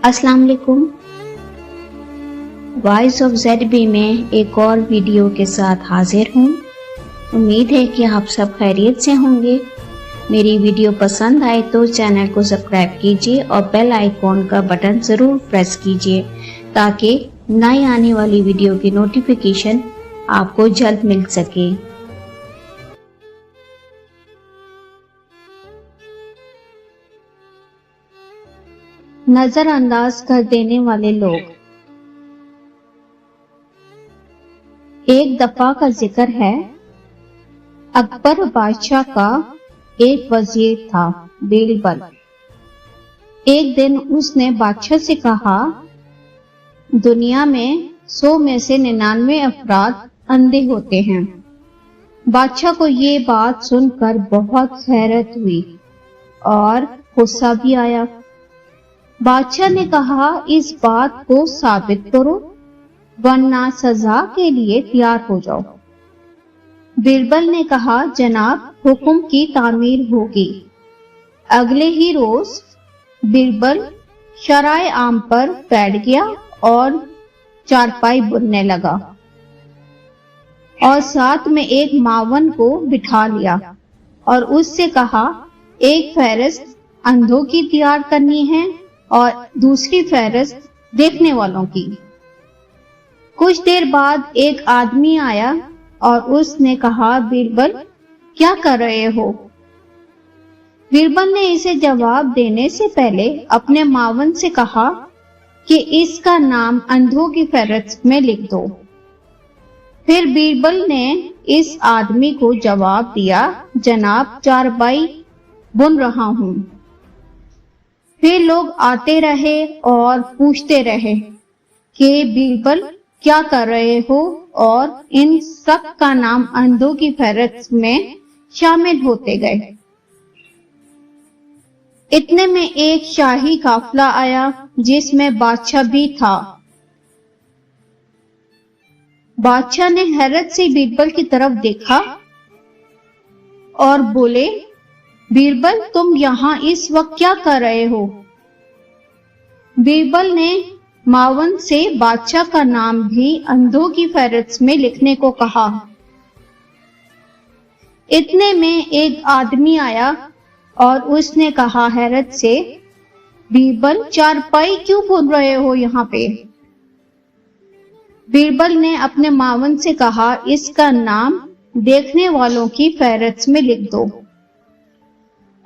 السلام علیکم، voice of Z B میں ایک اور ویڈیو کے ساتھ حاضر ہوں۔ امید ہے کہ آپ سب خیریت سے ہوں گے۔ میری ویڈیو پسند آئے تو چینل کو سبسکرائب کیجیے اور بیل آئیکن کا بٹن ضرور پریس کیجیے تاکہ نئی آنے والی ویڈیو کی نوٹیفیکیشن آپ کو جلد مل سکے۔ نظر انداز کر دینے والے لوگ۔ ایک دفعہ کا ذکر ہے، اکبر بادشاہ کا ایک وزیر تھا، بیربل۔ ایک دن اس نے بادشاہ سے کہا، دنیا میں 100 میں سے 99 افراد اندھے ہوتے ہیں۔ بادشاہ کو یہ بات سن کر بہت حیرت ہوئی اور غصہ بھی آیا۔ بادشاہ نے کہا، اس بات کو ثابت کرو ورنہ سزا کے لیے تیار ہو جاؤ۔ بیربل نے کہا، جناب، حکم کی تعمیر ہوگی۔ اگلے ہی روز بیربل شرائع عام پر بیٹھ گیا اور چارپائی بننے لگا اور ساتھ میں ایک معاون کو بٹھا لیا اور اس سے کہا، ایک فہرست اندھوں کی تیار کرنی ہے اور دوسری فہرست دیکھنے والوں کی۔ کچھ دیر بعد ایک آدمی آیا اور اس نے کہا، بیربل، کیا کر رہے ہو؟ بیربل نے اسے جواب دینے سے پہلے اپنے معاون سے کہا کہ اس کا نام اندھوں کی فہرست میں لکھ دو۔ پھر بیربل نے اس آدمی کو جواب دیا، جناب، چارپائی بن رہا ہوں۔ پھر لوگ آتے رہے اور پوچھتے رہے کہ بیربل کیا کر رہے ہو، اور ان سب کا نام اندھوں کی فہرست میں شامل ہوتے گئے۔ اتنے میں ایک شاہی قافلہ آیا جس میں بادشاہ بھی تھا۔ بادشاہ نے حیرت سے بیربل کی طرف دیکھا اور بولے، بیربل، تم یہاں اس وقت کیا کر رہے ہو؟ بیربل نے معاون سے بادشاہ کا نام بھی اندھوں کی فہرست میں لکھنے کو کہا۔ اتنے میں ایک آدمی آیا اور اس نے کہا حیرت سے، بیربل، چارپائی کیوں بن رہے ہو یہاں پہ؟ بیربل نے اپنے معاون سے کہا، اس کا نام دیکھنے والوں کی فہرست میں لکھ دو۔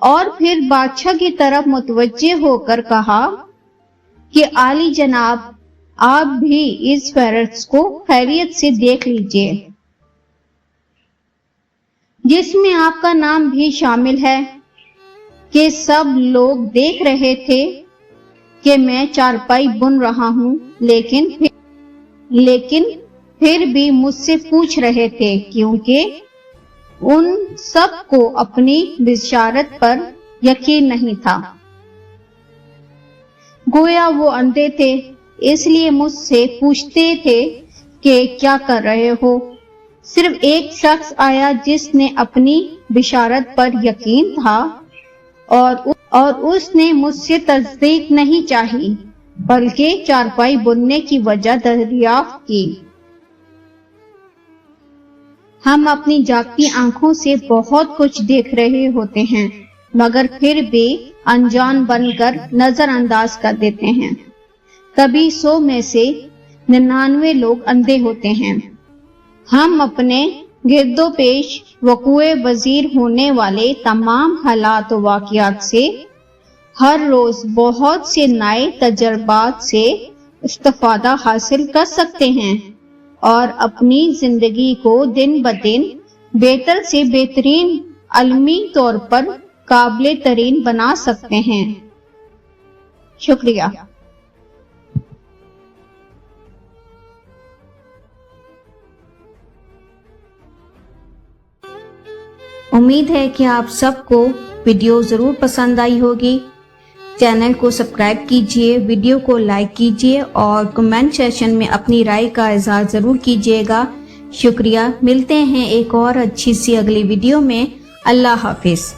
اور پھر بادشاہ کی طرف متوجہ ہو کر کہا کہ عالی جناب، آپ بھی اس فہرست کو خیریت سے دیکھ لیجئے، جس میں آپ کا نام بھی شامل ہے، کہ سب لوگ دیکھ رہے تھے کہ میں چارپائی بن رہا ہوں، لیکن پھر بھی مجھ سے پوچھ رہے تھے، کیونکہ ان سب کو اپنی بشارت پر یقین نہیں تھا۔ گویا وہ اندھے تھے، اس لیے مجھ سے پوچھتے تھے کہ کیا کر رہے ہو۔ صرف ایک شخص آیا جس نے اپنی بشارت پر یقین تھا اور اس نے مجھ سے تصدیق نہیں چاہی بلکہ چارپائی بننے کی وجہ دریافت کی۔ ہم اپنی جاگتی آنکھوں سے بہت کچھ دیکھ رہے ہوتے ہیں مگر پھر بھی انجان بن کر نظر انداز کر دیتے ہیں۔ کبھی 100 میں سے 99 لوگ اندھے ہوتے ہیں۔ ہم اپنے گرد و پیش وقوع پذیر ہونے والے تمام حالات و واقعات سے ہر روز بہت سے نئے تجربات سے استفادہ حاصل کر سکتے ہیں اور اپنی زندگی کو دن بدن بہتر سے بہترین علمی طور پر قابل ترین بنا سکتے ہیں۔ شکریہ۔ امید ہے کہ آپ سب کو ویڈیو ضرور پسند آئی ہوگی۔ چینل کو سبسکرائب کیجیے، ویڈیو کو لائک کیجیے اور کمنٹ سیکشن میں اپنی رائے کا اظہار ضرور کیجیے گا۔ شکریہ۔ ملتے ہیں ایک اور اچھی سی اگلی ویڈیو میں۔ اللہ حافظ۔